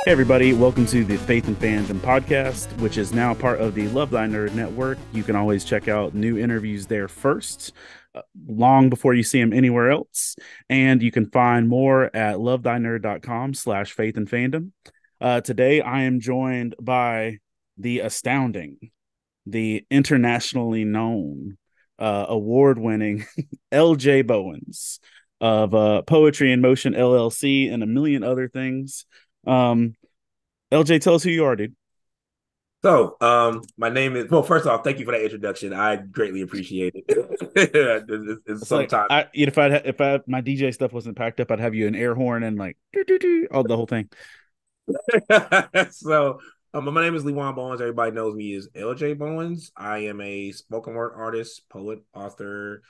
Hey everybody, welcome to the Faith and Fandom podcast, which is now part of the Love Thy Nerd network. You can always check out new interviews there first, long before you see them anywhere else. And you can find more at lovethynerd.com/faith and fandom. Today I am joined by the astounding, the internationally known, award-winning El'Ja Bowens of Poetry in Motion LLC and a million other things. LJ, tell us who you are, dude. My name is, well, first off, thank you for that introduction. I greatly appreciate it. It's It's like sometimes, if my DJ stuff wasn't packed up, I'd have you an air horn and like doo, doo, doo, oh, the whole thing. my name is El'Ja Bowens. Everybody knows me as LJ Bowens. I am a spoken word artist, poet, author,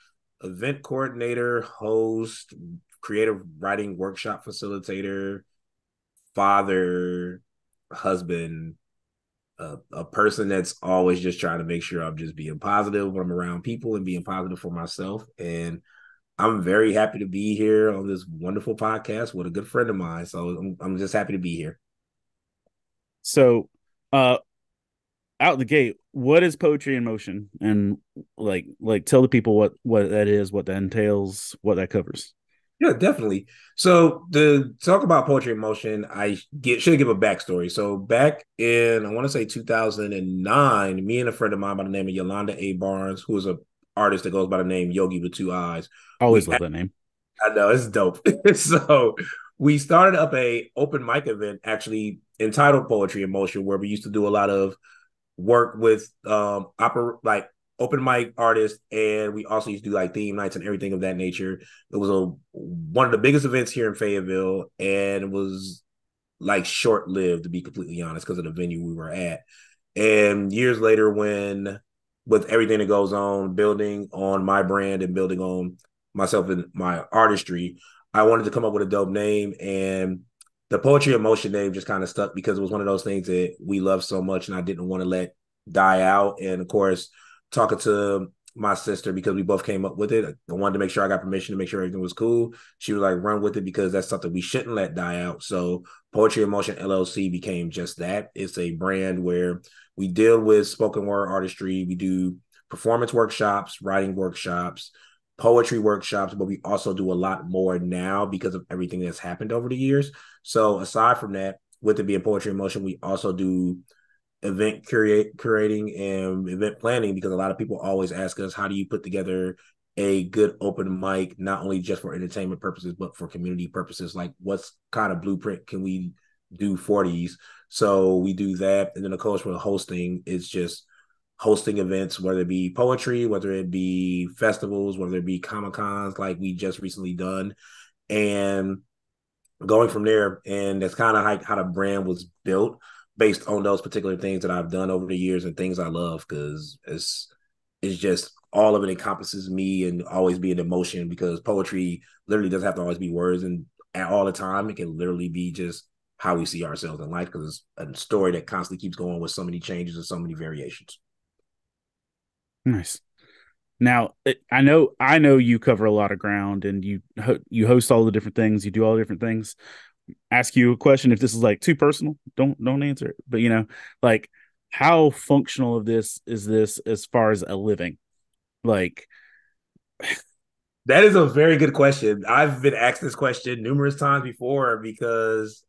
event coordinator, host, creative writing workshop facilitator, father, husband, a person that's always just trying to make sure I'm just being positive when I'm around people and being positive for myself. And I'm very happy to be here on this wonderful podcast with a good friend of mine. So I'm just happy to be here. So, uh, out the gate, what is poetry in motion, and like tell the people what that is, what that entails, what that covers. Yeah, definitely. So to talk about poetry in motion, should give a backstory. So back in I want to say 2009, me and a friend of mine by the name of Yolanda A. Barnes, who is a artist that goes by the name Yogi with two eyes. I always We love that name. I know it's dope. So we started up a open mic event actually entitled Poetry in Motion, where we used to do a lot of work with like open mic artists, and we also used to do like theme nights and everything of that nature. It was a one of the biggest events here in Fayetteville, and it was like short lived, to be completely honest, because of the venue we were at. And years later, when with everything that goes on, building on my brand and building on myself and my artistry, I wanted to come up with a dope name. And the Poetry in Motion name just kind of stuck because it was one of those things that we love so much and I didn't want to let die out. And of course, talking to my sister, because we both came up with it, I wanted to make sure I got permission to make sure everything was cool. She was like, run with it because that's something we shouldn't let die out. So Poetry in Motion LLC became just that. It's a brand where we deal with spoken word artistry. We do performance workshops, writing workshops, poetry workshops, but we also do a lot more now because of everything that's happened over the years. So aside from that, with it being Poetry in Motion, we also do curating and event planning, because a lot of people always ask us, how do you put together a good open mic, not only just for entertainment purposes, but for community purposes? Like, what's kind of blueprint can we do for these? So we do that. And then, of course, for hosting, it's just hosting events, whether it be poetry, whether it be festivals, whether it be Comic Cons, like we just recently done, and going from there. And that's kind of how the brand was built based on those particular things that I've done over the years and things I love, because it's just all of it encompasses me and always be an emotion, because poetry literally doesn't have to always be words and at all the time. It can literally be just how we see ourselves in life, because it's a story that constantly keeps going with so many changes and so many variations. Nice. Now, I know you cover a lot of ground, and you host all the different things, you do all the different things. Ask you a question. If this is like too personal, don't answer it. But like, how functional of this is this as far as a living? Like, That is a very good question. I've been asked this question numerous times before, because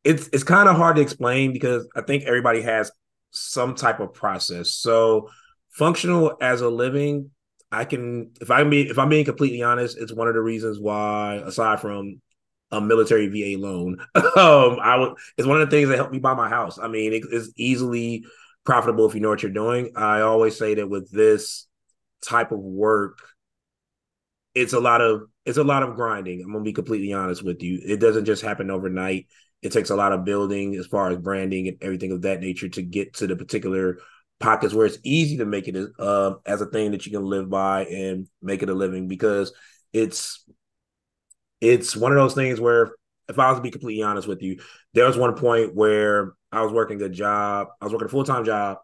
it's kind of hard to explain, because I think everybody has some type of process. So functional as a living, I can if I'm being completely honest, it's one of the reasons why, aside from a military VA loan, it's one of the things that helped me buy my house. I mean, it's easily profitable if you know what you're doing. I always say that with this type of work, it's a lot of grinding. I'm gonna be completely honest with you. It doesn't just happen overnight. It takes a lot of building as far as branding and everything of that nature to get to the particular pockets where it's easy to make it as a thing that you can live by and make it a living, because it's it's one of those things where, if I was to be completely honest with you, there was one point where I was working a job. I was working a full-time job,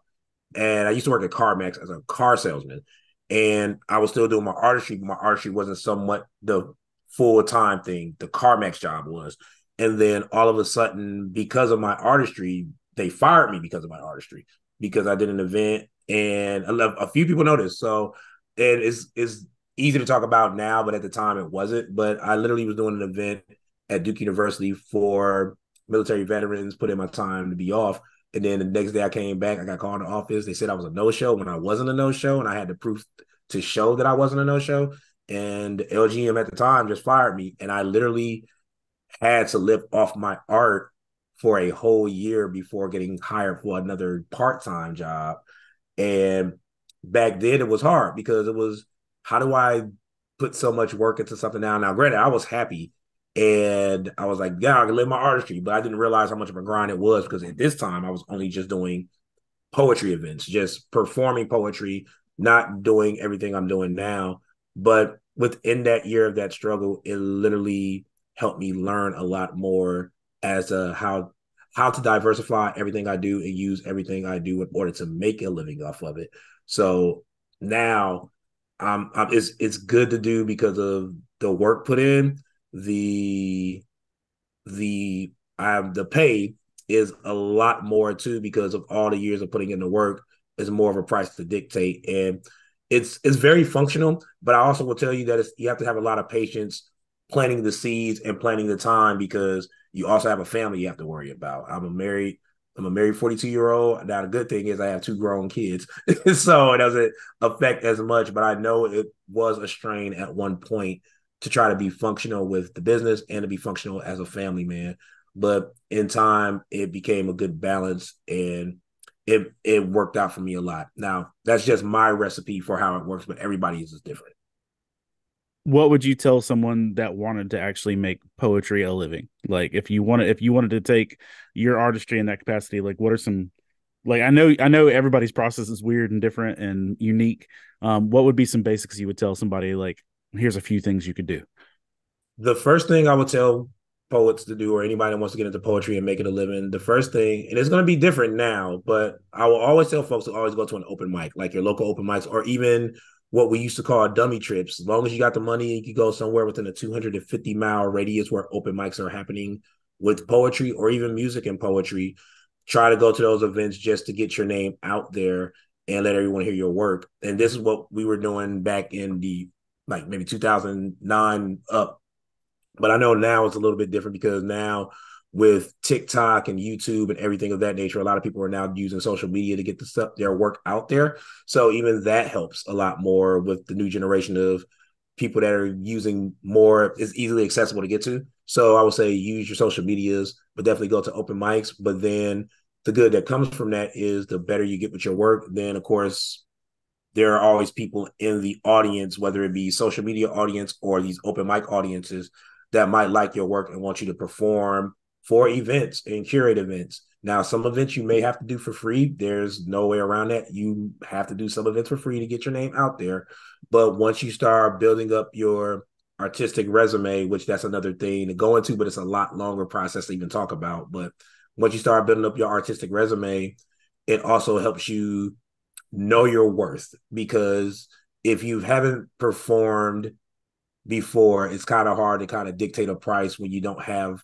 and I used to work at CarMax as a car salesman. And I was still doing my artistry, but my artistry wasn't somewhat the full-time thing. The CarMax job was. And then all of a sudden, because of my artistry, they fired me because of my artistry, because I did an event and a few people noticed. So it's easy to talk about now, but at the time it wasn't. But I literally was doing an event at Duke University for military veterans, put in my time to be off. And then the next day I came back, I got called in the office. They said I was a no-show when I wasn't a no-show, and I had the proof to show that I wasn't a no-show. And LGM at the time just fired me. And I literally had to live off my art for a whole year before getting hired for another part-time job. And back then it was hard because it was, how do I put so much work into something now? Now, granted, I was happy and I was like, yeah, I can live my artistry, but I didn't realize how much of a grind it was, because at this time I was only just doing poetry events, just performing poetry, not doing everything I'm doing now. But within that year of that struggle, it literally helped me learn a lot more as to how to diversify everything I do and use everything I do in order to make a living off of it. So now it's good to do because of the work put in, the the pay is a lot more too, because of all the years of putting in the work. Is more of a price to dictate, and it's very functional. But I also will tell you that you have to have a lot of patience planting the seeds and planting the time, because you also have a family you have to worry about. I'm a married 42-year-old. Now the good thing is I have two grown kids, so it doesn't affect as much. But I know it was a strain at one point to try to be functional with the business and to be functional as a family man. But in time, it became a good balance, and it worked out for me a lot. Now, that's just my recipe for how it works, but everybody's is different. What would you tell someone that wanted to actually make poetry a living? Like if you wanted to take your artistry in that capacity, like what are some, like I know everybody's process is weird and different and unique. What would be some basics you would tell somebody, like here's a few things you could do? The first thing I would tell poets to do, or anybody that wants to get into poetry and make it a living, the first thing, and it's going to be different now, but I will always tell folks to always go to an open mic, like your local open mics, or even what we used to call dummy trips. As long as you got the money, you could go somewhere within a 250-mile radius where open mics are happening with poetry or even music and poetry. Try to go to those events just to get your name out there and let everyone hear your work. And this is what we were doing back in the, like, maybe 2009 up. But I know now it's a little bit different, because now with TikTok and YouTube and everything of that nature, a lot of people are now using social media to get their work out there. So even that helps a lot more with the new generation of people that are using more. It's easily accessible to get to. So I would say use your social medias, but definitely go to open mics. But then the good that comes from that is the better you get with your work. Then, of course, there are always people in the audience, whether it be social media audience or these open mic audiences, that might like your work and want you to perform for events and curate events. Now, some events you may have to do for free. There's no way around that. You have to do some events for free to get your name out there. But once you start building up your artistic resume, which that's another thing to go into, but it's a lot longer process to even talk about. But once you start building up your artistic resume, it also helps you know your worth, because if you haven't performed before, it's kind of hard to kind of dictate a price when you don't have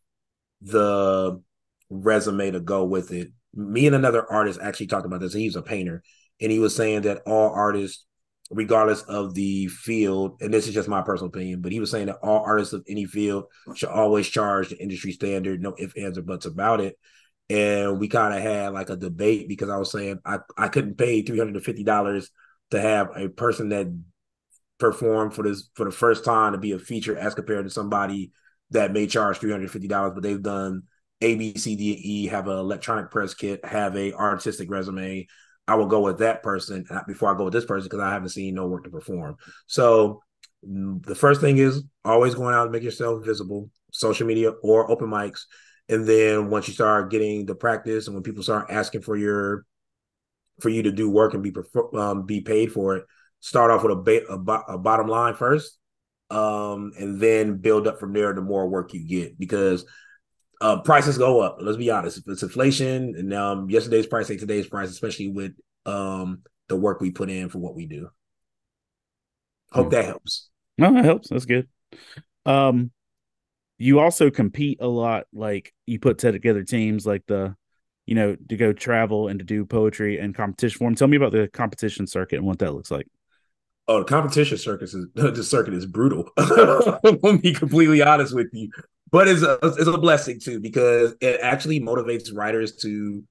the resume to go with it. Me and another artist actually talked about this. He's a painter, and he was saying that all artists, regardless of the field, and this is just my personal opinion, but he was saying that all artists of any field should always charge the industry standard, no ifs, ands, or buts about it. And we kind of had like a debate, because I was saying I couldn't pay $350 to have a person that performed for the first time to be a feature, as compared to somebody that may charge $350, but they've done A, B, C, D, and E, have an electronic press kit, have a artistic resume. I will go with that person before I go with this person, because I haven't seen no work to perform. So the first thing is always going out and make yourself visible, social media or open mics. And then once you start getting the practice, and when people start asking for you to do work and be paid for it, start off with a bottom line first, and then build up from there. The more work you get, because prices go up. Let's be honest. If it's inflation, and yesterday's price ain't today's price, especially with the work we put in for what we do. Hope Hmm. that helps. No, that helps. That's good. Um, You also compete a lot. Like you put together teams like to go travel and to do poetry and competition form. Tell me about the competition circuit and what that looks like. Oh, the competition circus is the circuit is brutal. I'll be completely honest with you, but it's a blessing too because it actually motivates writers to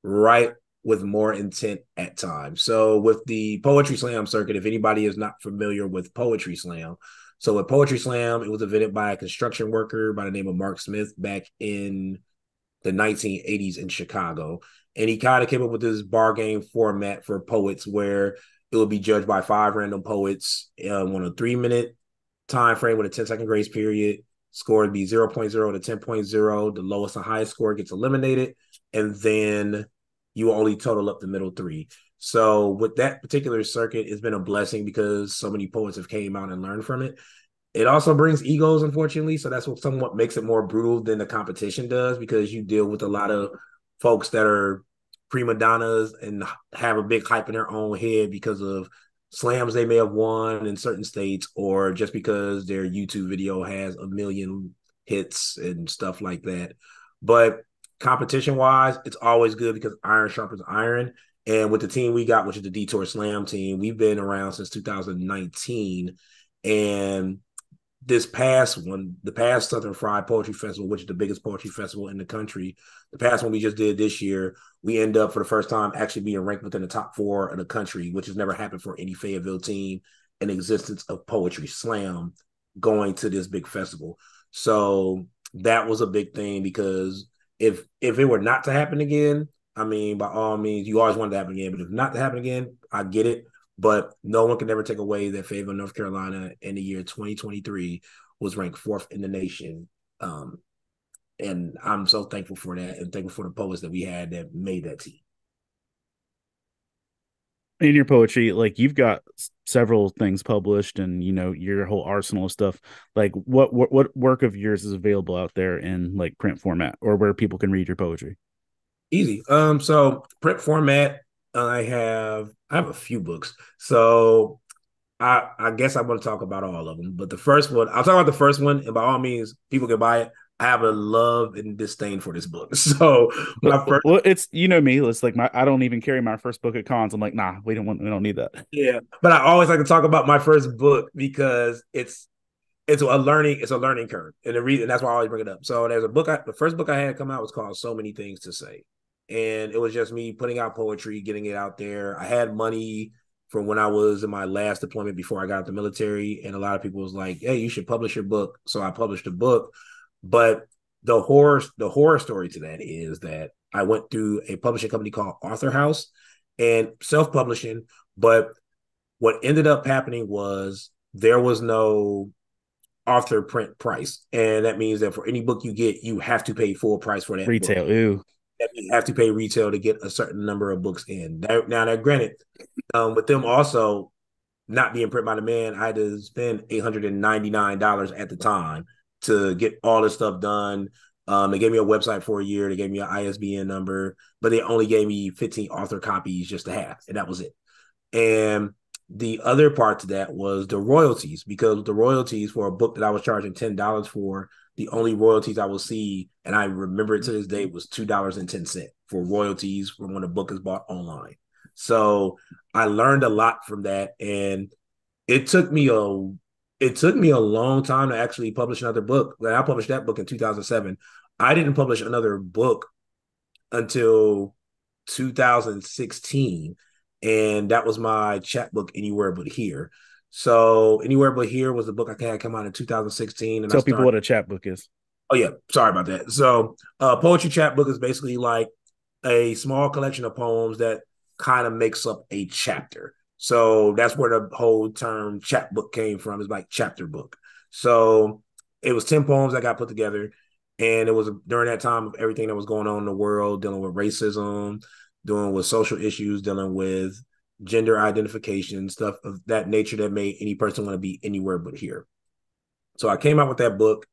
write with more intent at times. So with the Poetry Slam circuit, if anybody is not familiar with Poetry Slam, so with Poetry Slam, it was invented by a construction worker by the name of Mark Smith back in the 1980s in Chicago. And he kind of came up with this bar game format for poets where it would be judged by 5 random poets on a 3 minute time frame with a 10-second grace period. Score would be 0.0 to 10.0. The lowest and highest score gets eliminated. And then you only total up the middle three. So with that particular circuit, it's been a blessing because so many poets have came out and learned from it. It also brings egos, unfortunately. So that's what somewhat makes it more brutal than the competition does because you deal with a lot of folks that are prima donnas and have a big hype in their own head because of slams they may have won in certain states or just because their YouTube video has a million hits and stuff like that. But competition wise, it's always good because iron sharpens iron. And with the team we got, which is the Detour Slam team, we've been around since 2019. And this past one, the past Southern Fried Poetry Festival, which is the biggest poetry festival in the country, the past one we just did this year, we end up for the first time actually being ranked within the top 4 of the country, which has never happened for any Fayetteville team in existence of Poetry Slam going to this big festival. So that was a big thing because if it were not to happen again, I mean, by all means, you always want it to happen again. But if not to happen again, I get it. But no one can ever take away that Fayetteville, North Carolina, in the year 2023 was ranked 4th in the nation. And I'm so thankful for that and thankful for the poets that we had that made that team. In your poetry, like you've got several things published and your whole arsenal of stuff. Like what work of yours is available out there in like print format or where people can read your poetry? Easy. So print format, I have a few books. So I guess I want to talk about all of them. But the first one, I'll talk about the first one, and by all means, people can buy it. I have a love and disdain for this book. So my first, Well, it's me. It's like I don't even carry my first book at cons. I'm like, nah, we don't need that. yeah, but I always like to talk about my first book because it's a learning curve, and the reason that's why I always bring it up. So there's a book. The first book I had come out was called So Many Things to Say, and it was just me putting out poetry, getting it out there. I had money from when I was in my last deployment before I got out the military, and a lot of people was like, "Hey, you should publish your book." So I published a book, but the horror story to that is that I went through a publishing company called Author House and self-publishing, but what ended up happening was there was no author print price. And that means that for any book you get, you have to pay full price for that book. Retail. Ooh. That means you have to pay retail to get a certain number of books in. Now, granted, with them also not being print by the man, I had to spend $899 at the time to get all this stuff done. They gave me a website for a year. They gave me an ISBN number, but they only gave me 15 author copies just to have, and that was it. And the other part to that was the royalties, because the royalties for a book that I was charging $10 for, the only royalties I will see, and I remember it to this day, was $2.10 for royalties from when a book is bought online. So I learned a lot from that, and it took me a long time to actually publish another book. When I published that book in 2007, I didn't publish another book until 2016, and that was my chapbook Anywhere But Here. So Anywhere But Here was the book I had come out in 2016, and I Tell people started. what a chapbook is. Oh yeah, sorry about that. So poetry chapbook is basically like a small collection of poems that kind of makes up a chapter. So that's where the whole term chapbook came from, is like chapter book. So it was 10 poems that got put together. And it was during that time of everything that was going on in the world, dealing with racism, dealing with social issues, dealing with gender identification, stuff of that nature that made any person want to be anywhere but here. So I came out with that book,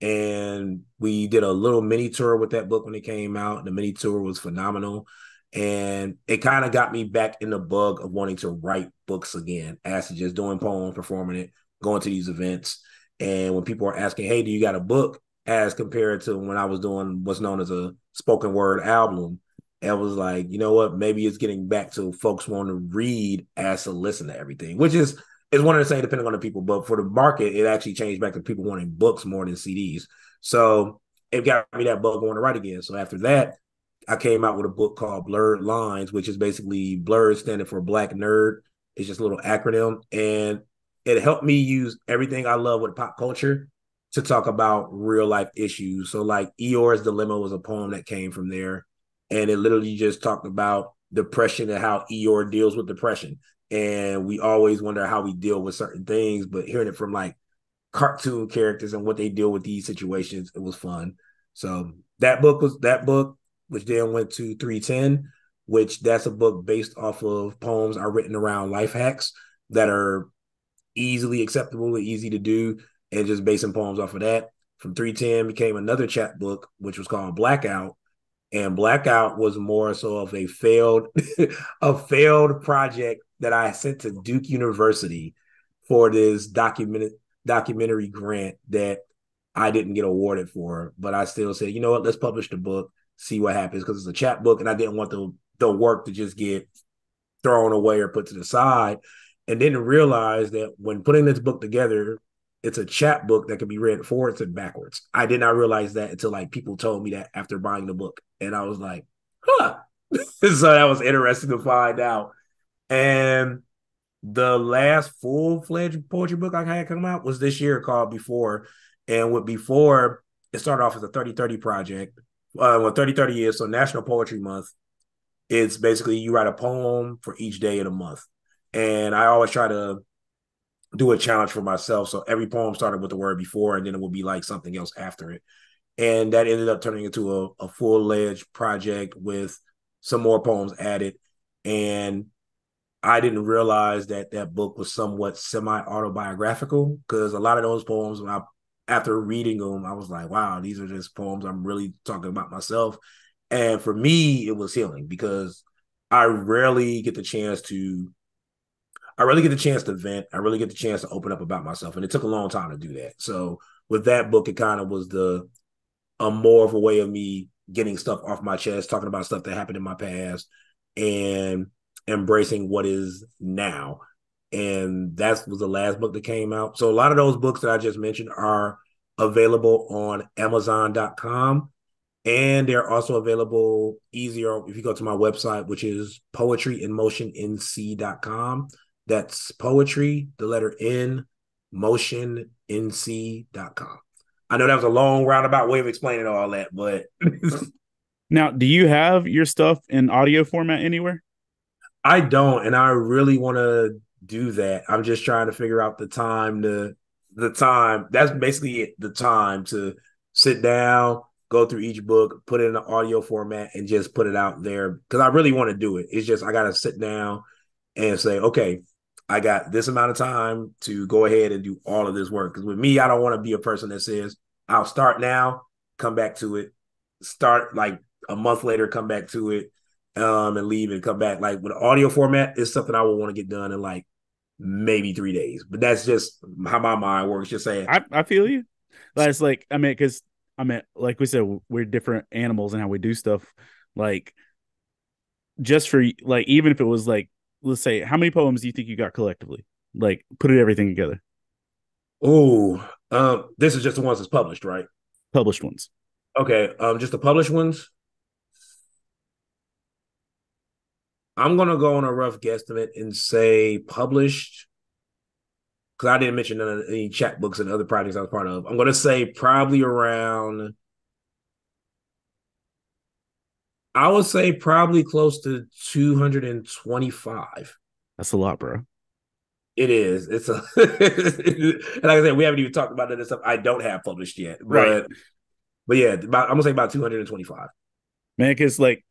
and we did a little mini tour with that book when it came out. The mini tour was phenomenal. And it kind of got me back in the bug of wanting to write books again, as to just doing poems, performing it, going to these events. And when people are asking, hey, do you got a book? as compared to when I was doing what's known as a spoken word album. And was like, you know what? Maybe it's getting back to folks want to read as to listen to everything, which is one of the same depending on the people. But for the market, it actually changed back to people wanting books more than CDs. So it got me that bug going to write again. So after that, I came out with a book called Blurred Lines, which is basically blurred standing for Black Nerd. It's just a little acronym. And it helped me use everything I love with pop culture to talk about real life issues. So like Eeyore's Dilemma was a poem that came from there. And it literally just talked about depression and how Eeyore deals with depression. And we always wonder how we deal with certain things, but hearing it from like cartoon characters and what they deal with these situations, it was fun. So that book, which then went to 310, which that's a book based off of poems are written around life hacks that are easily acceptable and easy to do, and just basing poems off of that. From 310 became another chapbook, which was called Blackout. And Blackout was more so of a failed a failed project that I sent to Duke University for this documentary grant that I didn't get awarded for. But I still said, you know what, let's publish the book, see what happens, because it's a chapbook, and I didn't want the work to just get thrown away or put to the side. And didn't realize that when putting this book together, it's a chapbook that can be read forwards and backwards. I did not realize that until like people told me that after buying the book. And I was like, huh. So that was interesting to find out. And the last full-fledged poetry book I had come out was this year called Before. And with Before, it started off as a 30-30 project. Well, 30-30 is so National Poetry Month. It's basically you write a poem for each day of the month. And I always try to do a challenge for myself. So every poem started with the word before, and then it will be like something else after it. And that ended up turning into a full-fledged project with some more poems added. And I didn't realize that that book was somewhat semi-autobiographical, because a lot of those poems, after reading them, I was like, wow, these are just poems I'm really talking about myself. And for me, it was healing, because I rarely get the chance to I really get the chance to vent. I really get the chance to open up about myself. And it took a long time to do that. So with that book, it kind of was a more of a way of me getting stuff off my chest, talking about stuff that happened in my past and embracing what is now. And that was the last book that came out. So a lot of those books that I just mentioned are available on Amazon.com. And they're also available easier if you go to my website, which is poetryinmotionnc.com. That's poetry, the letter N, motionnc.com. I know that was a long roundabout way of explaining all that, but Now, do you have your stuff in audio format anywhere? I don't, and I really want to do that. I'm just trying to figure out the time. That's basically it, the time to sit down, go through each book, put it in the audio format, and just put it out there, because I really want to do it. It's just I got to sit down and say, okay, I got this amount of time to go ahead and do all of this work. Because with me, I don't want to be a person that says, I'll start now, come back to it, start like a month later, come back to it, and leave and come back. Like with audio format, it's something I would want to get done in like maybe 3 days. But that's just how my mind works. Just saying, I feel you. That's like, I mean, because I mean, like we said, we're different animals and how we do stuff. Like, just for like, even if it was like, let's say, how many poems do you think you got collectively? Like, put it everything together, oh, this is just the ones that's published, right? published ones. Okay, just the published ones. I'm gonna go on a rough guesstimate and say published, because I didn't mention none of any chat books and other projects I was part of. I'm gonna say probably around. I would say probably close to 225. That's a lot, bro. It is. It's a and like I said, we haven't even talked about that stuff I don't have published yet. Right, But yeah, I'm gonna say about 225. man. Because like,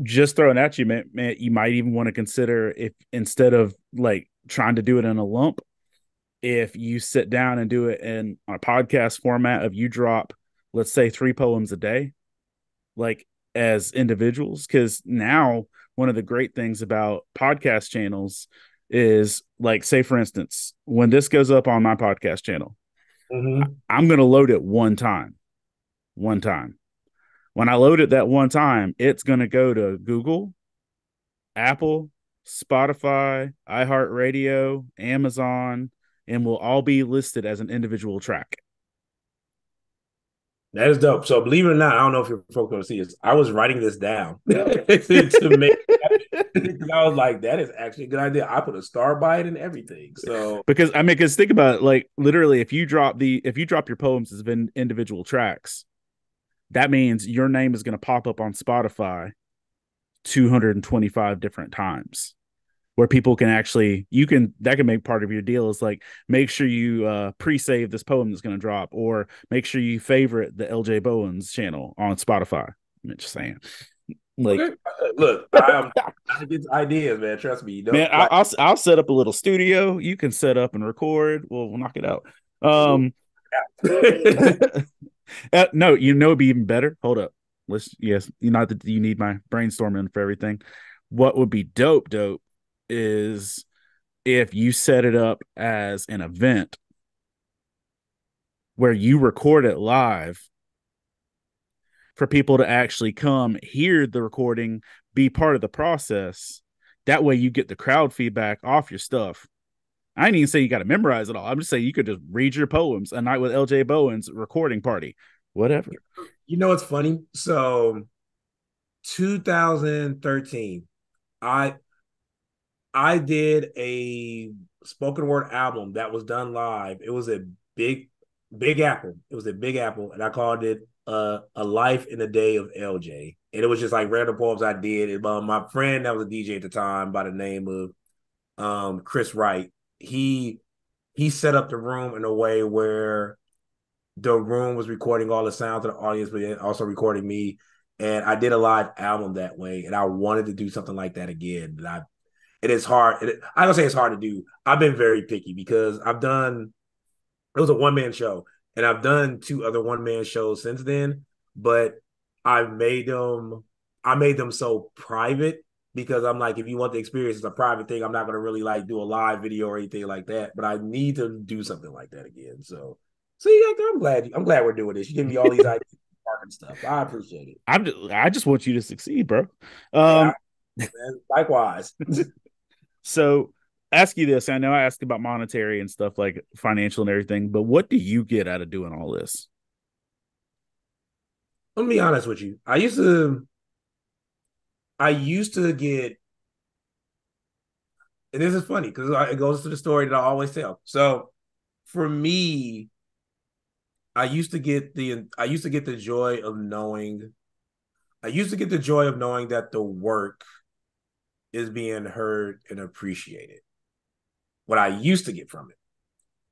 just throwing at you, man, you might even want to consider, if instead of like trying to do it in a lump, if you sit down and do it in on a podcast format of you drop, let's say 3 poems a day, like as individuals. Because now one of the great things about podcast channels is, like, say for instance, when this goes up on my podcast channel, Mm-hmm. I'm going to load it one time. one time. When I load it that one time, it's going to go to Google, Apple, Spotify, iHeartRadio, Amazon, and will all be listed as an individual track. That is dope. So believe it or not, I don't know if your folks going to see this. I was writing this down to make because I was like, that is actually a good idea. I put a star by it and everything. So Because I mean, because think about it, like literally, if you drop your poems as individual tracks, that means your name is going to pop up on Spotify 225 different times, where people can actually that can make part of your deal is like make sure you pre-save this poem that's going to drop, or make sure you favorite the El'Ja Bowens channel on Spotify. I'm just saying, like, okay. Look, I get ideas, man. Trust me. You know, man, I'll set up a little studio. You can set up and record. We'll knock it out. No, it'd be even better. Hold up. Yes, not that you need my brainstorming for everything. What would be dope is if you set it up as an event where you record it live for people to actually come hear the recording, be part of the process. That way you get the crowd feedback off your stuff. I didn't even say you got to memorize it all. I'm just saying you could just read your poems. A Night with El'Ja Bowens recording party, whatever. You know what's funny? So 2013, I did a spoken word album that was done live. It was a big apple. It was a big apple, and I called it a life in a day of LJ. And it was just like random poems I did. My friend that was a DJ at the time by the name of Chris Wright, he set up the room in a way where the room was recording all the sounds of the audience, but also recording me. And I did a live album that way, and I wanted to do something like that again. And it is hard. I don't say it's hard to do. I've been very picky because it was a one-man show, and I've done two other one-man shows since then, but I made them so private because I'm like, if you want the experience, it's a private thing. I'm not going to really like do a live video or anything like that, but I need to do something like that again. So see, Hector, I'm glad we're doing this. You give me all these ideas and stuff. I appreciate it. I just want you to succeed, bro. Yeah, likewise. So ask you this. I know I asked about monetary and stuff like financial and everything, but what do you get out of doing all this? Let me be honest with you. I used to get, and this is funny because it goes to the story that I always tell. So for me, I used to get the joy of knowing that the work is being heard and appreciated. What I used to get from it.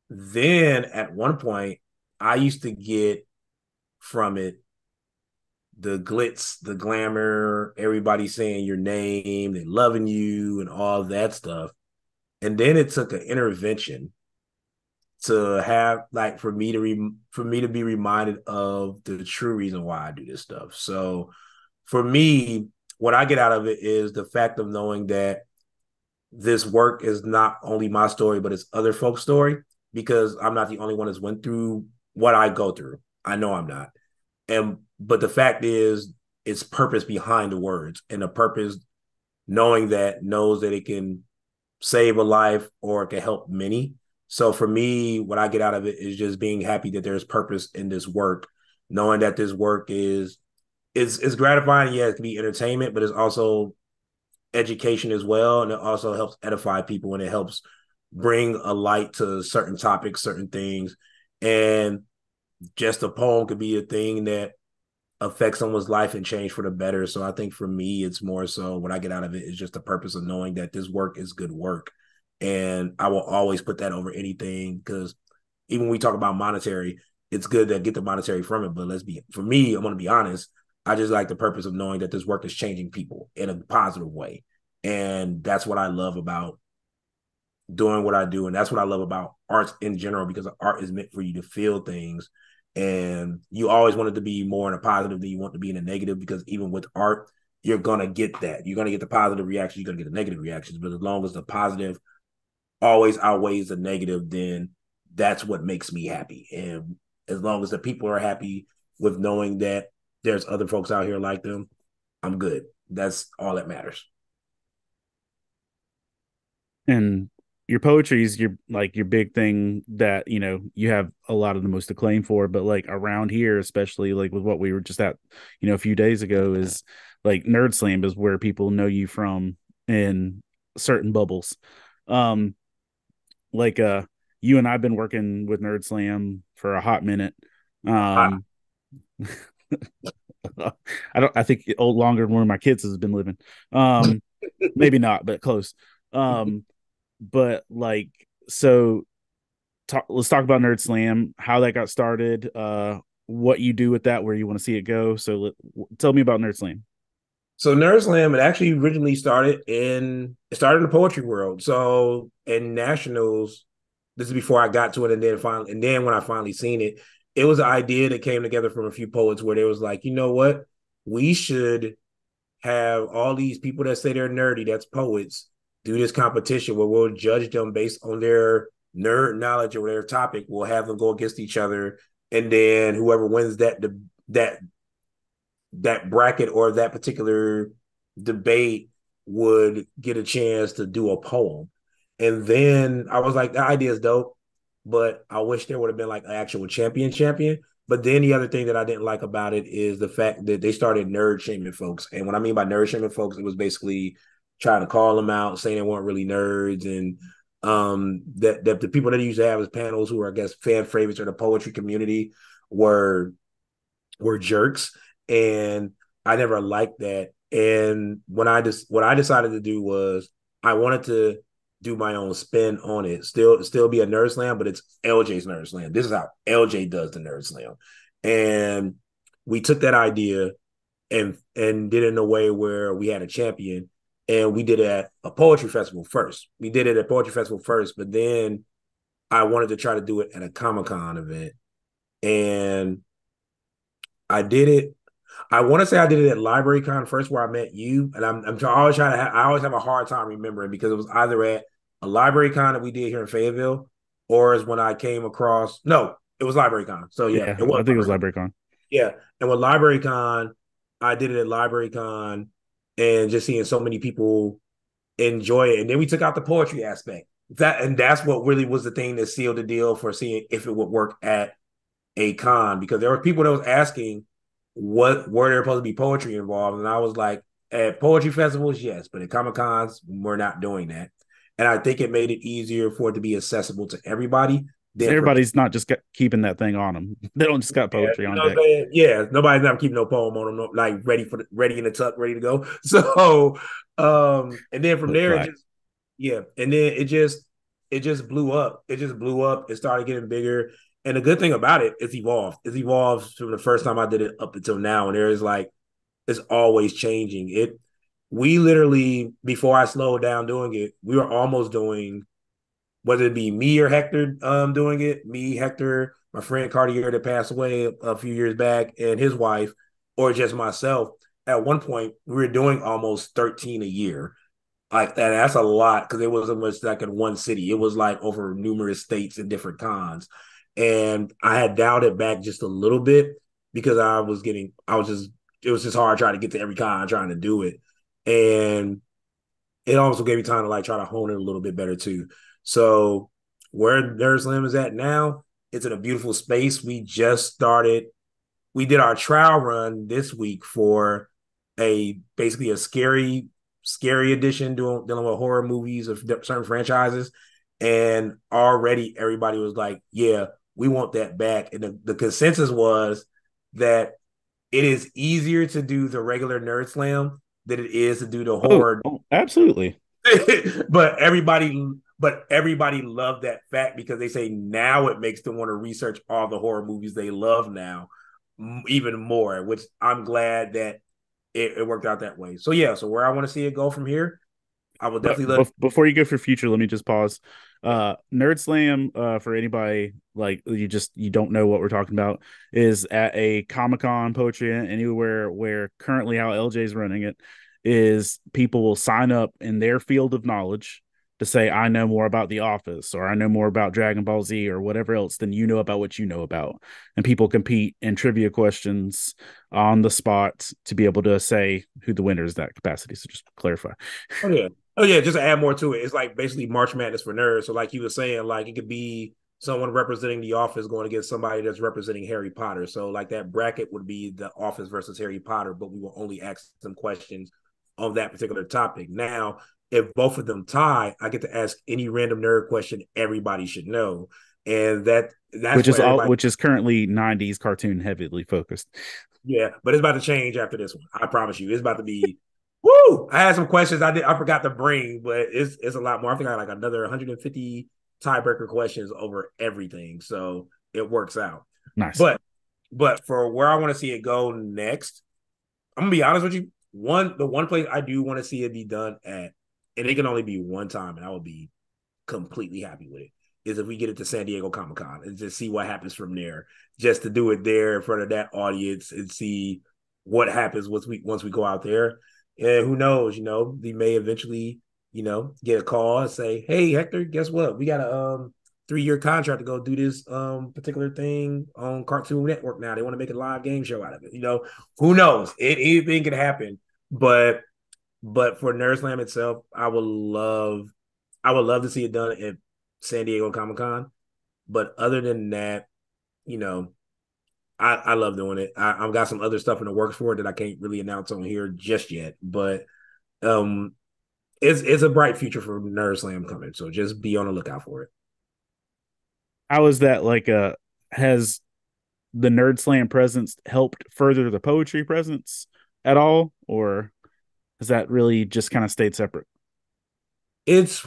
Then at one point, I used to get from it the glitz, the glamour, everybody saying your name and loving you and all that stuff. And then it took an intervention to have like for me to be reminded of the true reason why I do this stuff. So for me, what I get out of it is the fact of knowing that this work is not only my story, but it's other folks' story, because I'm not the only one that's went through what I go through. I know I'm not. But the fact is, it's purpose behind the words, and the purpose knowing that knows that it can save a life or it can help many. So for me, what I get out of it is just being happy that there's purpose in this work, knowing that this work is gratifying. Yeah, it can be entertainment, but it's also education as well. And it also helps edify people, and it helps bring a light to certain topics, certain things. And just a poem could be a thing that affects someone's life and change for the better. So I think for me, it's more so what I get out of it is just the purpose of knowing that this work is good work. And I will always put that over anything, because even when we talk about monetary, it's good to get the monetary from it. But for me, I'm going to be honest, I just like the purpose of knowing that this work is changing people in a positive way. And that's what I love about doing what I do. And that's what I love about art in general, because art is meant for you to feel things. And you always want it to be more in a positive than you want to be in a negative, because even with art, you're going to get that. You're going to get the positive reaction. You're going to get the negative reactions. But as long as the positive always outweighs the negative, then that's what makes me happy. And as long as the people are happy, with knowing that there's other folks out here like them, I'm good. That's all that matters. And your poetry is your like your big thing that you have a lot of the most acclaim for, but like around here, especially like with what we were just at a few days ago, is like Nerd Slam is where people know you from in certain bubbles. um like you and I've been working with Nerd Slam for a hot minute. I, um I think longer than one of my kids has been living. um Maybe not, but close. um but like, so let's talk about Nerd Slam, how that got started, what you do with that, where you want to see it go. So tell me about Nerd Slam. So Nerd Slam, it actually originally started in the poetry world. So in nationals, this is before I got to it, and then when I finally seen it, it was an idea that came together from a few poets where they was like, you know what, we should have all these people that say they're nerdy, that's poets, do this competition where we'll judge them based on their nerd knowledge or their topic. We'll have them go against each other, and then whoever wins that that bracket or that particular debate would get a chance to do a poem. And then I was like, the idea is dope, but I wish there would have been like an actual champion. But then the other thing that I didn't like about it is the fact that they started nerd shaming folks. And what I mean by nerd shaming folks, it was basically trying to call them out, saying they weren't really nerds, and that the people that they used to have as panels who were, I guess, fan favorites or the poetry community were jerks, and I never liked that. And what I decided to do was I wanted to do my own spin on it. Still be a nerd slam, but it's LJ's nerd slam. This is how LJ does the nerd slam, and we took that idea and did it in a way where we had a champion, and we did it at a poetry festival first. We did it at poetry festival first, but then I wanted to try to do it at a Comic-Con event, and I did it. I want to say I did it at LibraryCon first, where I met you, and I always trying to I always have a hard time remembering because it was either at a LibraryCon that we did here in Fayetteville, or is when I came across. No, it was LibraryCon. So yeah, Yeah, it I was think it was LibraryCon. LibraryCon. Yeah, and with LibraryCon, I did it at LibraryCon, and just seeing so many people enjoy it, and then we took out the poetry aspect. That's what really was the thing that sealed the deal for seeing if it would work at a con, because there were people that was asking what were there supposed to be poetry involved, and I was like, at poetry festivals, yes, but at Comic Cons, we're not doing that. And I think it made it easier for it to be accessible to everybody Because than for everybody's not just keeping that thing on them. They don't just got yeah, poetry you on know what I'm deck. saying? Yeah, nobody's not keeping no poem on them, like ready in the tuck, ready to go. So, and then from But there, it like, just yeah, and then it just blew up. It just blew up. It started getting bigger. And the good thing about it, it's evolved. It's evolved from the first time I did it up until now. And there is like it's always changing. We literally, before I slowed down doing it, we were almost doing, whether it be me or Hector doing it, me, Hector, my friend Cartier that passed away a few years back, and his wife, or just myself. At one point, we were doing almost 13 a year. Like that, that's a lot because it wasn't much like in one city. It was like over numerous states and different cons. And I had dialed it back just a little bit because it was just hard trying to get to every con, trying to do it. And it also gave me time to like try to hone it a little bit better too. So where Nerd Slam is at now, it's in a beautiful space. We did our trial run this week for a basically a scary edition dealing with horror movies of certain franchises, and already everybody was like, yeah, we want that back. And the consensus was that it is easier to do the regular Nerd Slam than it is to do the horror. oh, absolutely. but everybody loved that fact because they say now it makes them want to research all the horror movies they love now even more, which I'm glad that it worked out that way. So yeah, so where I want to see it go from here, I will But definitely let. before you go for future, let me just pause. Nerd Slam, for anybody like you don't know what we're talking about, is at a Comic Con, poetry, anywhere where currently how LJ's running it is people will sign up in their field of knowledge, to say I know more about The Office or I know more about Dragon Ball Z or whatever else than you know about what you know about. And people compete in trivia questions on the spot to be able to say who the winner is that capacity. So just clarify. Oh yeah. Oh yeah, just to add more to it. It's like basically March Madness for nerds. So like you were saying, like it could be someone representing The Office going against somebody that's representing Harry Potter. So like that bracket would be The Office versus Harry Potter, but we will only ask them questions on that particular topic. Now, if both of them tie, I get to ask any random nerd question everybody should know. And that's where everybody Which is currently 90s cartoon heavily focused. yeah, but it's about to change after this one. I promise you. It's about to be woo. I had some questions I forgot to bring, but it's a lot more. I think I had like another 150 tiebreaker questions over everything. So it works out. Nice. But for where I want to see it go next, I'm gonna be honest with you. The one place I do want to see it be done at, and it can only be one time, and I will be completely happy with it, is if we get it to San Diego Comic-Con and just see what happens from there. Just to do it there in front of that audience and see what happens once we go out there. And who knows, we may eventually, get a call and say, hey, Hector, guess what? We got a 3-year contract to go do this particular thing on Cartoon Network now. They want to make a live game show out of it. Who knows? Anything can happen. But for Nerd Slam itself, I would love to see it done at San Diego Comic-Con. But other than that, you know, I love doing it. I've got some other stuff in the works for it that I can't really announce on here just yet. But um it's a bright future for Nerd Slam coming. So just be on the lookout for it. How is that like has the Nerd Slam presence helped further the poetry presence at all? Or has that really just kind of stayed separate? It's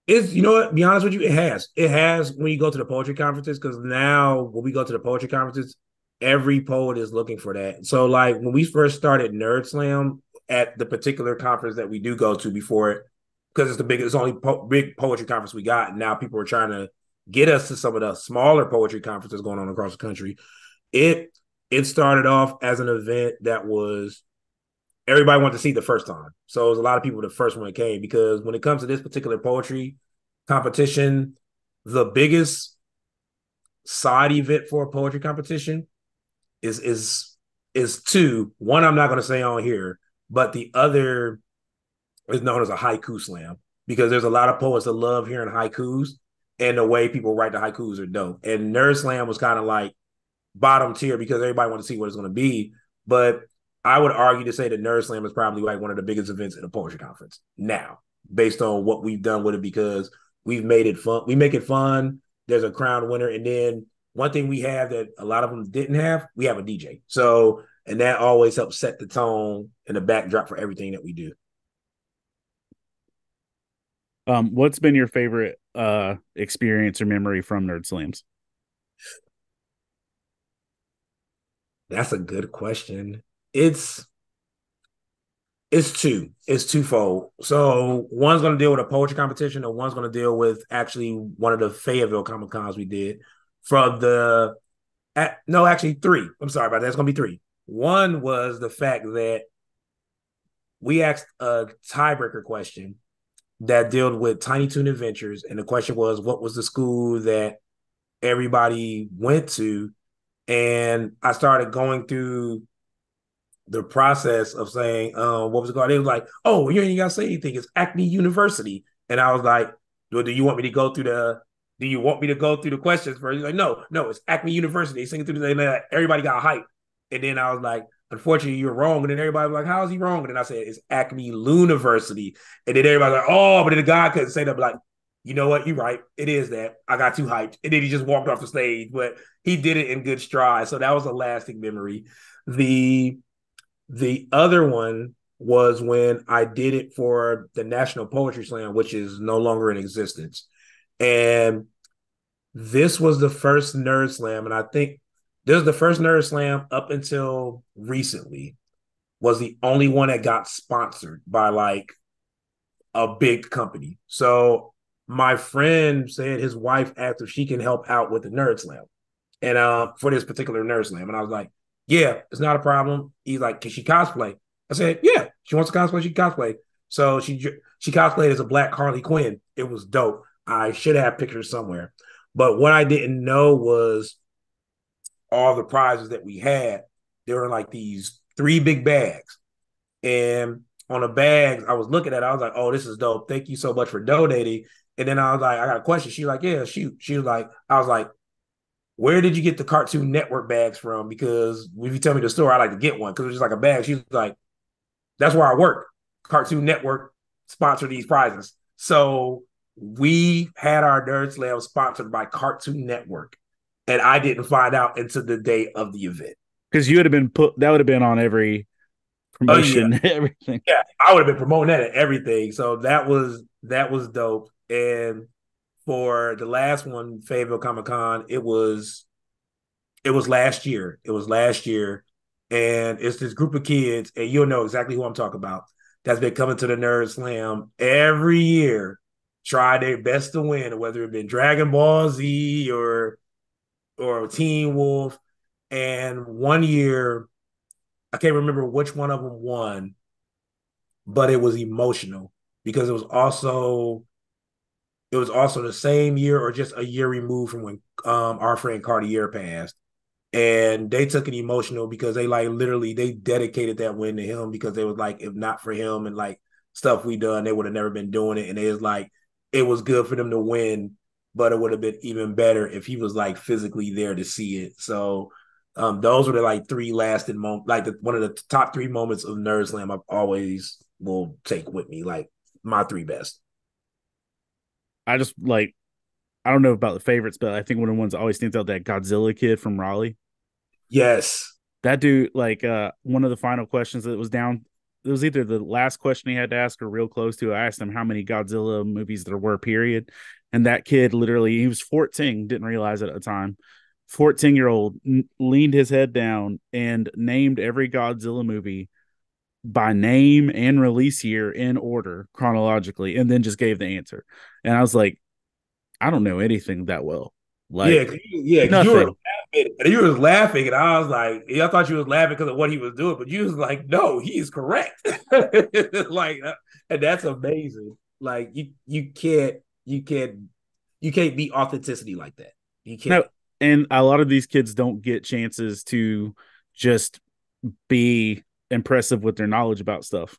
It's you know what? Be honest with you, it has. It has when you go to the poetry conferences, because now when we go to the poetry conferences, every poet is looking for that. So like when we first started Nerd Slam at the particular conference that we do go to before it, because it's only big poetry conference we got. And now people are trying to get us to some of the smaller poetry conferences going on across the country. It it started off as an event that was everybody wanted to see the first time. So it was a lot of people the first one that came, because when it comes to this particular poetry competition, the biggest side event for a poetry competition is two. One I'm not going to say on here, but the other is known as a haiku slam, because there's a lot of poets that love hearing haikus, and the way people write the haikus are dope. And Nerd Slam was kind of like bottom tier because everybody wanted to see what it's going to be. But I would argue to say that Nerd Slam is probably like one of the biggest events in a poetry conference now, based on what we've done with it, because we've made it fun. We make it fun. There's a crown winner. And then one thing we have that a lot of them didn't have, we have a DJ. So, and that always helps set the tone and the backdrop for everything that we do. What's been your favorite experience or memory from Nerd Slams? That's a good question. It's it's twofold. So one's going to deal with a poetry competition, and one's going to deal with actually one of the Fayetteville Comic Cons we did from no, actually three. I'm sorry about that. It's going to be three. One was the fact that we asked a tiebreaker question that dealt with Tiny Toon Adventures, and the question was, what was the school that everybody went to? And I started going through the process of saying, what was it called? They was like, oh, you ain't got to say anything. It's Acme University. And I was like, well, do you want me to go through the questions first? He's like, no, it's Acme University. They sing through the, everybody got hyped. And then I was like, unfortunately, you're wrong. And then everybody was like, how is he wrong? And then I said, it's Acme University. And then everybody was like, oh, but then the guy couldn't say that. Like, you know what? You're right. It is that. I got too hyped. And then he just walked off the stage. But he did it in good stride. So that was a lasting memory. The other one was when I did it for the National Poetry Slam, which is no longer in existence. And this was the first Nerd Slam. And I think this is the first Nerd Slam up until recently, was the only one that got sponsored by like a big company. So my friend said his wife asked if she can help out with the Nerd Slam, and for this particular Nerd Slam. And I was like, yeah, it's not a problem. He's like, can she cosplay? I said, yeah, she wants to cosplay, she can cosplay. So she cosplayed as a black Harley Quinn. It was dope. I should have pictures somewhere. But what I didn't know was all the prizes that we had. There were like these 3 big bags. And on the bags, I was looking at it, I was like, oh, this is dope. Thank you so much for donating. And then I was like, I got a question. She's like, yeah, shoot. She was like, I was like, where did you get the Cartoon Network bags from? Because if you tell me the store, I like to get one because it's just like a bag. She's like, that's where I work. Cartoon Network sponsor these prizes. So we had our Nerd Slam sponsored by Cartoon Network. And I didn't find out until the day of the event. Because you would have been put, that would have been on every Oh yeah. promotion, everything. Yeah. I would have been promoting that at everything. So that was dope. And for the last one, Fayetteville Comic Con, it was last year. It was last year. And it's this group of kids, and you'll know exactly who I'm talking about, that's been coming to the Nerd Slam every year, try their best to win, whether it been Dragon Ball Z or Teen Wolf. And one year, I can't remember which one of them won, but it was emotional because it was also the same year or just a year removed from when our friend Cartier passed. And they took it emotional because they like literally they dedicated that win to him because they was like, if not for him and like stuff we done, they would have never been doing it. And it was like it was good for them to win, but it would have been even better if he was like physically there to see it. So those were the like 3 lasting moments, like one of the top 3 moments of Nerd Slam I've always will take with me, like my 3 best. I just like, I don't know about the favorites, but I think one of the ones that always stands out, that Godzilla kid from Raleigh. Yes. That dude, like, one of the final questions that was down, it was either the last question he had to ask or real close to. I asked him how many Godzilla movies there were, period. And that kid literally, he was 14, didn't realize it at the time. 14-year-old leaned his head down and named every Godzilla movie by name and release year in order chronologically, and then just gave the answer. And I was like, I don't know anything that well. Yeah, Like, because you were nothing. laughing, and you was laughing, and I was like, I thought you was laughing because of what he was doing, but you was like, no, he is correct. Like, and that's amazing. Like, you can't beat authenticity like that. You No, can't. and a lot of these kids don't get chances to just be impressive with their knowledge about stuff.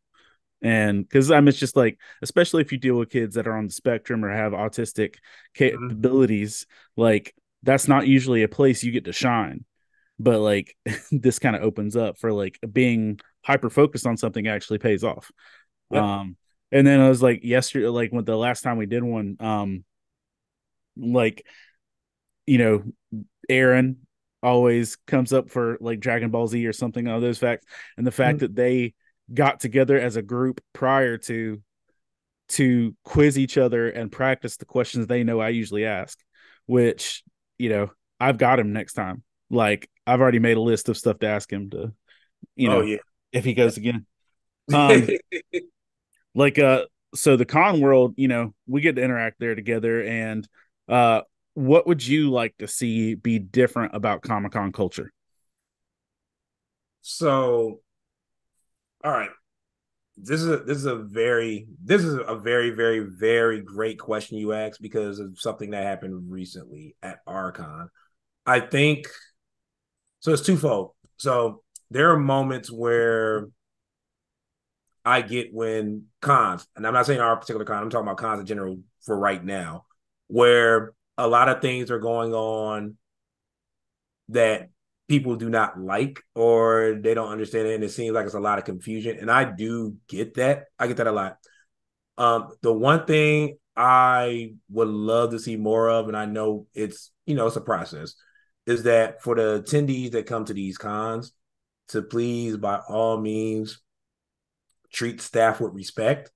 And because it's just like, especially if you deal with kids that are on the spectrum or have autistic Mhm. capabilities, like that's not usually a place you get to shine. But like this kind of opens up for like being hyper focused on something actually pays off. Yep. Um, and then I was like yesterday, like when the last time we did one, like, you know, Aaron always comes up for like Dragon Ball Z or something of those facts, and the fact Mhm. that they got together as a group prior to quiz each other and practice the questions they know I usually ask, which, I've got him next time. Like I've already made a list of stuff to ask him to, you Oh know, yeah. if he Yep. goes again. Um, like so the con world, we get to interact there together, and uh what would you like to see be different about Comic-Con culture? So, all right. This is a very very very great question you asked because of something that happened recently at Archon. I think so. It's twofold. So there are moments where I get when cons, and I'm not saying our particular con, I'm talking about cons in general for right now, where a lot of things are going on that people do not like or they don't understand it. And it seems like it's a lot of confusion. And I do get that. I get that a lot. The one thing I would love to see more of, and I know it's a process, is that for the attendees that come to these cons, to please, by all means, treat staff with respect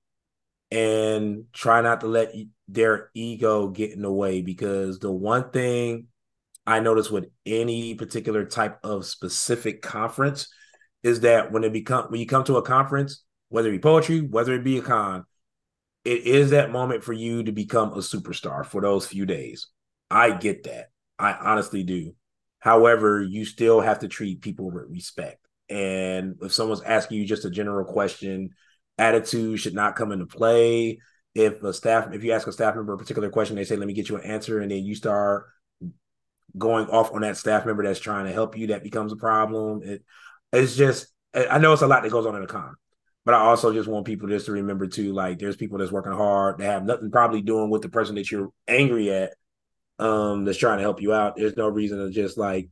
and try not to let their ego get in the way. Because the one thing I notice with any particular type of specific conference is that when you come to a conference, whether it be poetry, whether it be a con, it is that moment for you to become a superstar for those few days. I get that. I honestly do. However, you still have to treat people with respect. And if someone's asking you just a general question, attitude should not come into play. If you ask a staff member a particular question, they say, "Let me get you an answer," and then you start going off on that staff member that's trying to help you, that becomes a problem. It's just, I know it's a lot that goes on in a con, but I also just want people just to remember too, like there's people that's working hard, they have nothing probably doing with the person that you're angry at, that's trying to help you out. There's no reason to just like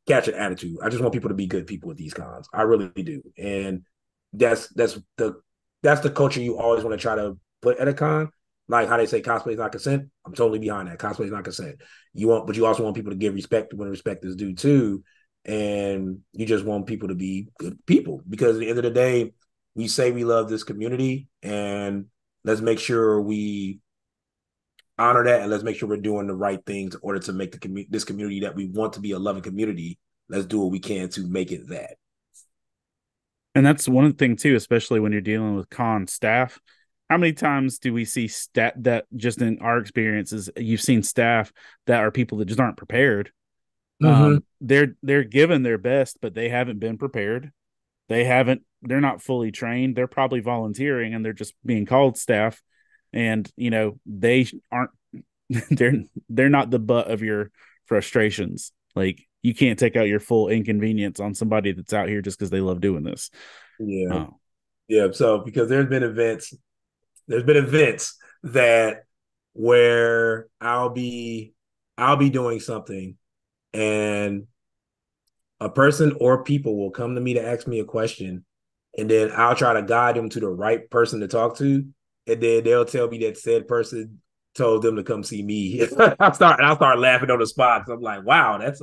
catch an attitude. I just want people to be good people with these cons. I really do. And that's that's the that's the culture you always want to try to put at a con. Like how they say cosplay is not consent. I'm totally behind that. Cosplay is not consent. But you also want people to give respect when respect is due too. And you just want people to be good people, because at the end of the day, we say we love this community, and let's make sure we honor that, and let's make sure we're doing the right things in order to make this community that we want to be a loving community. Let's do what we can to make it that. And that's one thing too, especially when you're dealing with con staff. How many times do we see stat that, just in our experiences, you've seen staff that are people that just aren't prepared? Mm-hmm. They're given their best, but they haven't been prepared. They're not fully trained. They're probably volunteering and they're just being called staff. And they aren't they're they're not the butt of your frustrations. Like, you can't take out your full inconvenience on somebody that's out here just because they love doing this. Yeah. Oh. Yeah. So because there's been events that where I'll be doing something, and a person or people will come to me to ask me a question, and then I'll try to guide them to the right person to talk to, and then they'll tell me that said person told them to come see me. I'll start laughing on the spot. So I'm like, wow, that's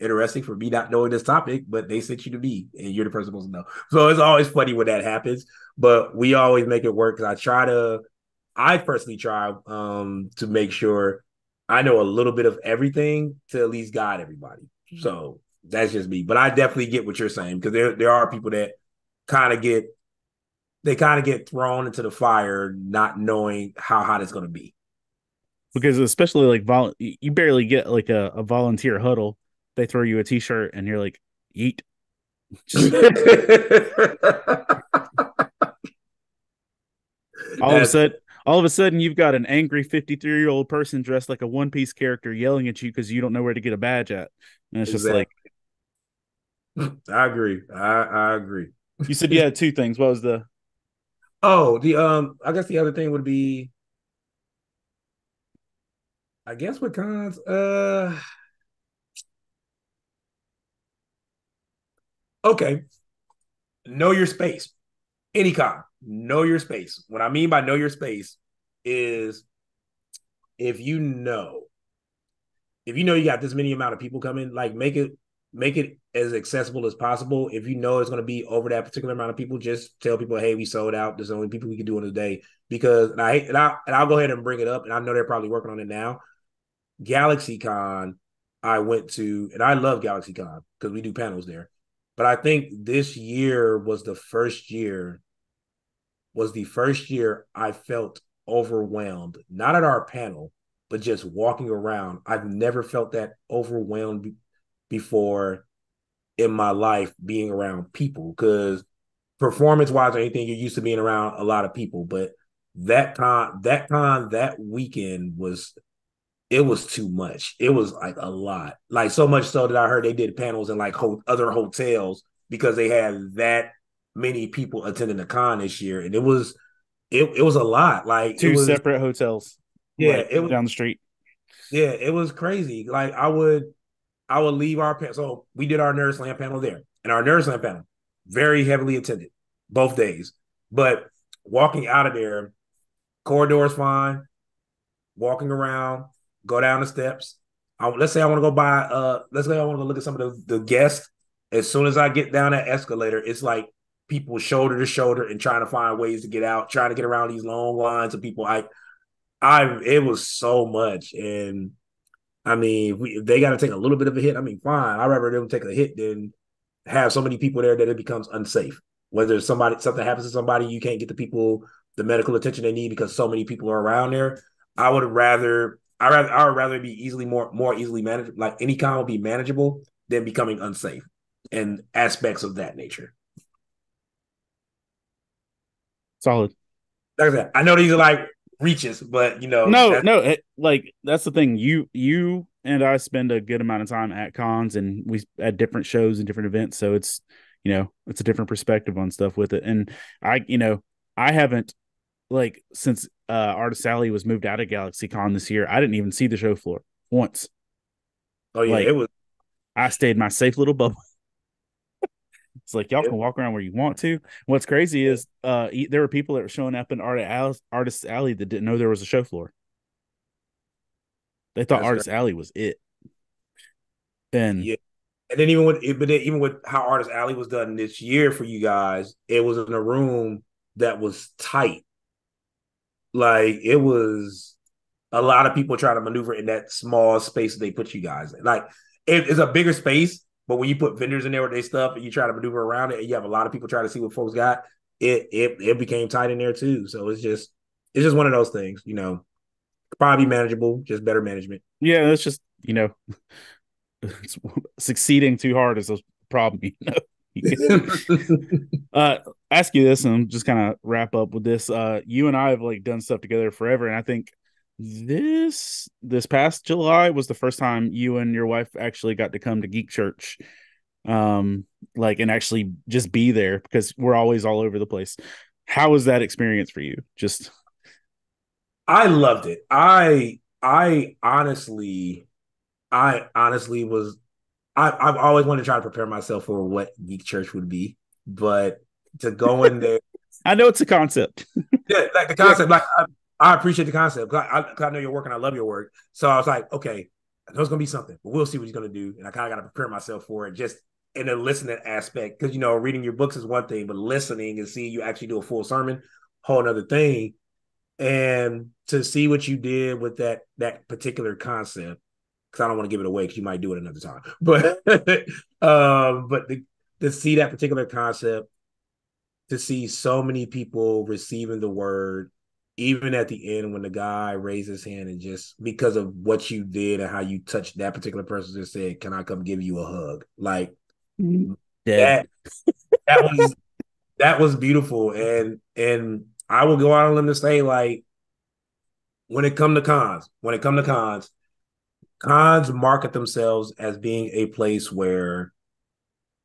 interesting for me not knowing this topic, but they sent you to me, and you're the person supposed to know. So it's always funny when that happens, but we always make it work, because I personally try to make sure I know a little bit of everything to at least guide everybody. So that's just me. But I definitely get what you're saying, because there are people that kind of get thrown into the fire not knowing how hot it's going to be. Because especially like you barely get like a volunteer huddle. They throw you a t-shirt and you're like, eat. Just all of a That's sudden all of a sudden you've got an angry 53-year-old person dressed like a One Piece character yelling at you because you don't know where to get a badge at. And it's just like, exactly. I agree. I agree. you said you had two things. What was the Oh, the I guess the other thing would be, I guess with cons, okay, know your space. Any con, know your space. What I mean by know your space is, if you know you got this many amount of people coming, like make it as accessible as possible. If you know it's going to be over that particular amount of people, just tell people, hey, we sold out. There's only people we can do in a day. Because I'll go ahead and bring it up, and I know they're probably working on it now. GalaxyCon, I went to, and I love GalaxyCon because we do panels there. But I think this year was the first year I felt overwhelmed, not at our panel, but just walking around. I've never felt that overwhelmed before in my life, being around people, because performance wise or anything, you're used to being around a lot of people. But that weekend it was too much. It was like a lot, like so much so that I heard they did panels in like other hotels because they had that many people attending the con this year, and it was a lot. Like it two was, separate hotels yeah, right down the street? it was crazy. Like I would leave our panel. So we did our Nerd Slam panel there, and our Nerd Slam panel very heavily attended both days. But walking out of there, corridor's fine. Walking around, go down the steps. Let's say I want to go buy. Let's say I want to look at some of the guests. As soon as I get down that escalator, it's like people shoulder to shoulder and trying to find ways to get out, trying to get around these long lines of people. It was so much, and I mean, if they got to take a little bit of a hit, I mean, fine. I'd rather them take a hit than have so many people there that it becomes unsafe. Whether something happens to somebody, you can't get the people the medical attention they need because so many people are around there. I would rather be more easily managed. Like any con would be manageable than becoming unsafe and aspects of that nature. Solid. Like I said, I know these are like reaches, but No, that's no, like that's the thing. You and I spend a good amount of time at cons, and we at different shows and different events, so it's a different perspective on stuff with it. And I haven't like since Artist Alley was moved out of Galaxy Con this year, I didn't even see the show floor once. oh yeah, Like I stayed in my safe little bubble. It's like y'all it, can walk around where you want to. What's crazy is there were people that were showing up in Artist Alley that didn't know there was a show floor. They thought that's great. Artist Alley was it. And Yeah. And then even with how Artist Alley was done this year for you guys, it was in a room that was tight. Like it was a lot of people trying to maneuver in that small space that they put you guys in. Like it's a bigger space, but when you put vendors in there with their stuff and you try to maneuver around it, and you have a lot of people trying to see what folks got, it became tight in there too. So it's just one of those things, probably manageable, just better management. yeah, it's just succeeding too hard is a problem. You can, uh, ask you this, and just kind of wrap up with this. You and I have like done stuff together forever, and I think this past July was the first time you and your wife actually got to come to Geek Church, like and actually just be there because we're always all over the place. How was that experience for you? Just I loved it. I honestly was I've always wanted to try to prepare myself for what Geek Church would be, but to go in there, I know it's a concept. yeah, like the Yeah. concept, like I appreciate the concept. 'Cause I know your work and I love your work, so I was like, okay, I know it's gonna be something, but we'll see what he's gonna do, and I kind of got to prepare myself for it, just in the listening aspect, because reading your books is one thing, but listening and seeing you actually do a full sermon, whole other thing, and to see what you did with that particular concept because I don't want to give it away because you might do it another time. But to see that particular concept, to see so many people receiving the word, even at the end when the guy raised his hand and just because of what you did and how you touched that particular person just said, "Can I come give you a hug?" Like Dead. that. That was beautiful, and I will go out on them to say like when it come to cons, cons market themselves as being a place where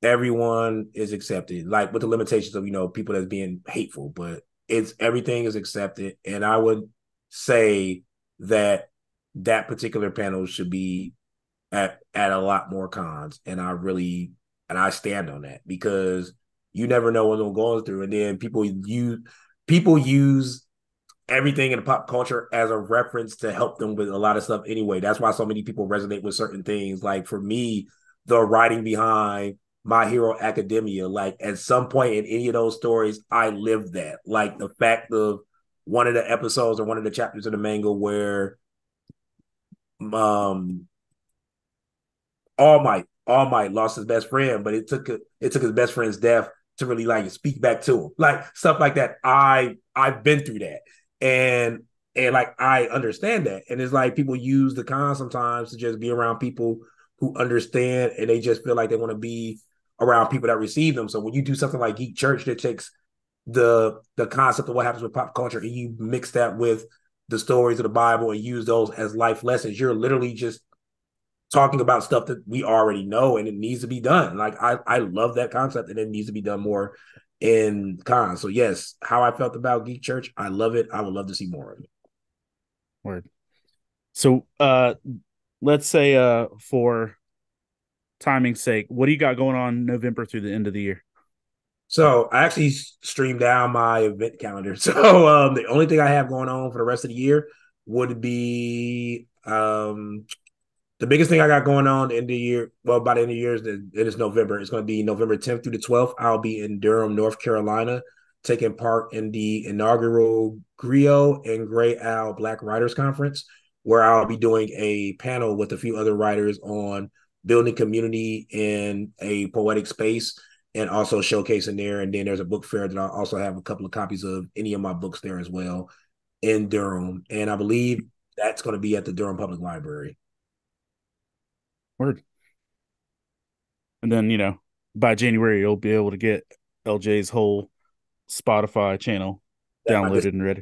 everyone is accepted, like with the limitations of people that's being hateful, but it's everything is accepted. And I would say that that particular panel should be at a lot more cons, and I stand on that because you never know what they're going through, and then people use everything in the pop culture as a reference to help them with a lot of stuff anyway. That's why so many people resonate with certain things. Like for me, the writing behind My Hero Academia, like at some point in any of those stories, I lived that. Like the fact of one of the episodes or one of the chapters of the manga where um All Might lost his best friend, but it took his best friend's death to really like speak back to him. Like stuff like that. I've been through that. And like I understand that. And it's like people use the con sometimes to just be around people who understand and they just feel like they want to be around people that receive them. So when you do something like Geek Church that takes the concept of what happens with pop culture and you mix that with the stories of the Bible and use those as life lessons, you're literally just talking about stuff that we already know and it needs to be done. Like I love that concept and it needs to be done more in cons. So yes, how I felt about Geek Church, I love it. I would love to see more of it. Word. So let's say for timing's sake, what do you got going on November through the end of the year? So I actually streamed down my event calendar. So the only thing I have going on for the rest of the year would be the biggest thing I got going on in the year, well, by the end of the year it is November. It's going to be November 10th through the 12th. I'll be in Durham, North Carolina, taking part in the inaugural Griot and Gray Owl Black Writers Conference, where I'll be doing a panel with a few other writers on building community in a poetic space and also showcasing there. And then there's a book fair that I'll also have a couple of copies of any of my books there as well in Durham. And I believe that's going to be at the Durham Public Library. Word. And then, by January you'll be able to get LJ's whole Spotify channel. downloaded and ready.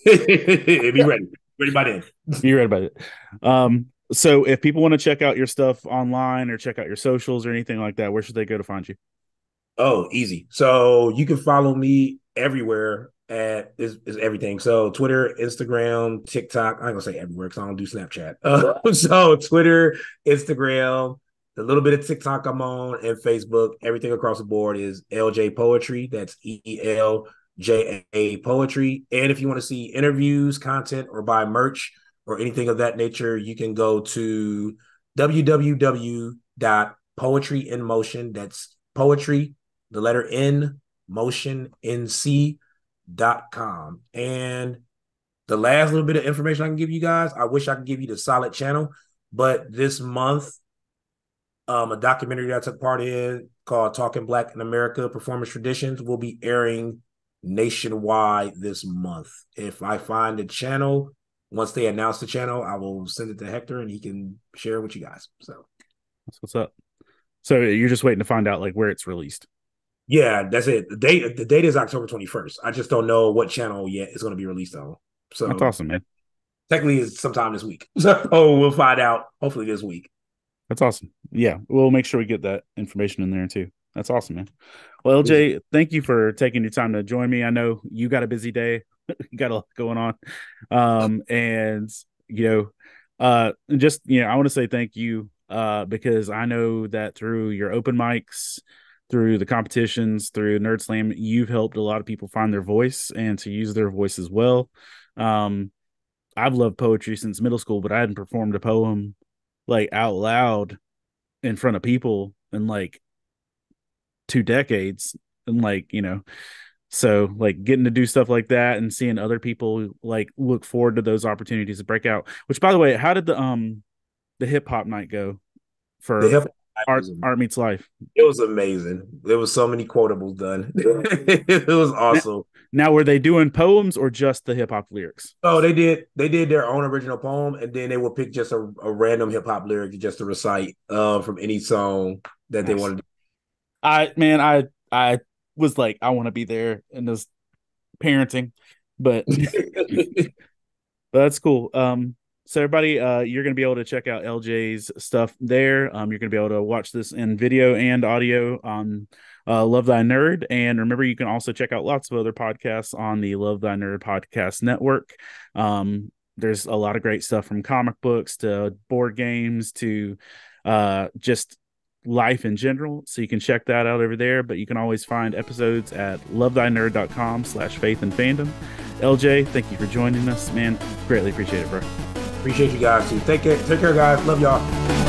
Be ready. Ready by then. Be ready about it. So if people want to check out your stuff online or check out your socials or anything like that, where should they go to find you? Oh, easy. So you can follow me everywhere at is everything. So Twitter, Instagram, TikTok. I ain't gonna say everywhere because I don't do Snapchat. So Twitter, Instagram, the little bit of TikTok I'm on, and Facebook. Everything across the board is LJ Poetry. That's ELJA Poetry. And if you want to see interviews, content, or buy merch or anything of that nature, you can go to www.poetryinmotion. That's poetry, the letter N, motion, NC.com. And the last little bit of information I can give you guys, I wish I could give you the solid channel, but this month, a documentary that I took part in called Talking Black in America, Performance Traditions will be airing nationwide this month. If I find the channel, once they announce the channel, I will send it to Hector and he can share it with you guys. So that's what's up. So you're just waiting to find out like where it's released. Yeah, that's it. The date is October 21st. I just don't know what channel yet it's going to be released on. So that's awesome, man. Technically, it's sometime this week. So we'll find out hopefully this week. That's awesome. Yeah, we'll make sure we get that information in there too. That's awesome, man. Well, LJ, thank you for taking your time to join me. I know you got a busy day, you got a lot going on, and just I want to say thank you because I know that through your open mics, through the competitions, through Nerd Slam, you've helped a lot of people find their voice and to use their voice as well. I've loved poetry since middle school, but I hadn't performed a poem like out loud in front of people in like 2 decades. And so like getting to do stuff like that and seeing other people like look forward to those opportunities to break out. Which, by the way, how did the hip hop night go for Art Meets Life? It was amazing. There was so many quotables done. It was awesome. Now, were they doing poems or just the hip hop lyrics? Oh, they did their own original poem, and then they would pick just a random hip hop lyric just to recite from any song that they wanted. I was like, I want to be there in this parenting, but that's cool. So everybody, you're going to be able to check out LJ's stuff there. You're going to be able to watch this in video and audio on Love Thy Nerd. And remember, you can also check out lots of other podcasts on the Love Thy Nerd podcast network. There's a lot of great stuff from comic books to board games to just life in general. So you can check that out over there. But you can always find episodes at lovethynerd.com/faith and fandom. LJ, thank you for joining us, man. Greatly appreciate it, bro. Appreciate you guys too. Take care, guys. Love y'all.